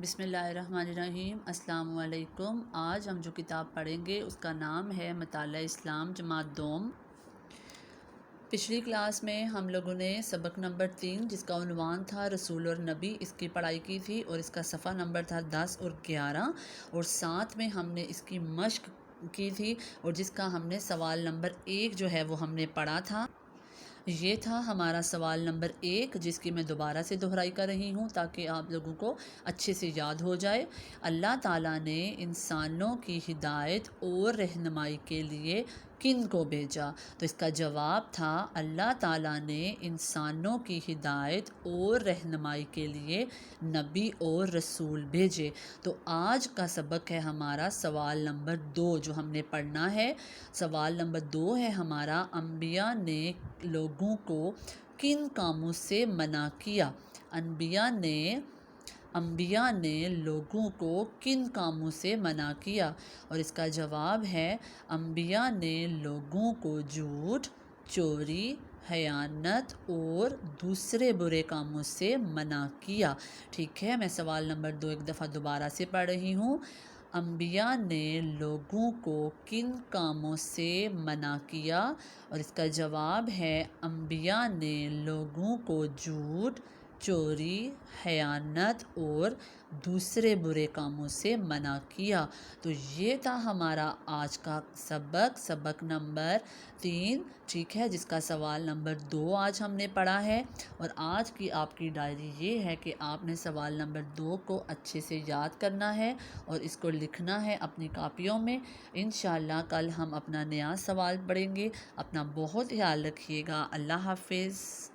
بسم اللہ الرحمن الرحیم۔ السلام علیکم۔ آج ہم جو کتاب پڑھیں گے اس کا نام ہے مطالعہ اسلام جماعت دوم۔ پچھلی کلاس میں ہم لوگوں نے سبق نمبر 3 جس کا عنوان تھا رسول اور نبی، اس کی پڑھائی کی تھی اور اس کا صفحہ نمبر تھا 10 اور 11، اور ساتھ میں ہم نے اس کی مشق کی تھی اور جس کا ہم نے سوال نمبر 1 جو ہے وہ ہم نے پڑھا تھا۔ یہ تھا ہمارا سوال نمبر 1 جس کی میں دوبارہ سے دہرائی کر رہی ہوں تاکہ آپ لوگوں کو اچھے سے یاد ہو جائے۔ اللہ تعالیٰ نے انسانوں کی ہدایت اور رہنمائی کے لیے کن کو بھیجا؟ تو اس کا جواب تھا اللہ تعالیٰ نے انسانوں کی ہدایت اور رہنمائی کے لیے نبی اور رسول بھیجے۔ تو آج کا سبق ہے ہمارا سوال نمبر 2 جو ہم نے پڑھنا ہے۔ سوال نمبر 2 ہے ہمارا، انبیاء نے لوگوں کو کن کاموں سے منع کیا؟ انبیاء نے لوگوں کو کن کاموں سے منع کیا؟ اور اس کا جواب ہے انبیاء نے لوگوں کو جھوٹ، چوری، خیانت اور دوسرے برے کاموں سے منع کیا۔ ٹھیک ہے، میں سوال نمبر 2 ایک دفعہ دوبارہ سے پڑھ رہی ہوں۔ انبیاء نے لوگوں کو کن کاموں سے منع کیا؟ اور اس کا جواب ہے انبیاء نے لوگوں کو جھوٹ، چوری، خیانت اور دوسرے برے کاموں سے منع کیا۔ تو یہ تھا ہمارا آج کا سبق نمبر 3، ٹھیک ہے، جس کا سوال نمبر 2 آج ہم نے پڑھا ہے۔ اور آج کی آپ کی ڈائری یہ ہے کہ آپ نے سوال نمبر 2 کو اچھے سے یاد کرنا ہے اور اس کو لکھنا ہے اپنی کاپیوں میں۔ انشاءاللہ کل ہم اپنا نیا سوال پڑھیں گے۔ اپنا بہت خیال رکھیے گا۔ اللہ حافظ۔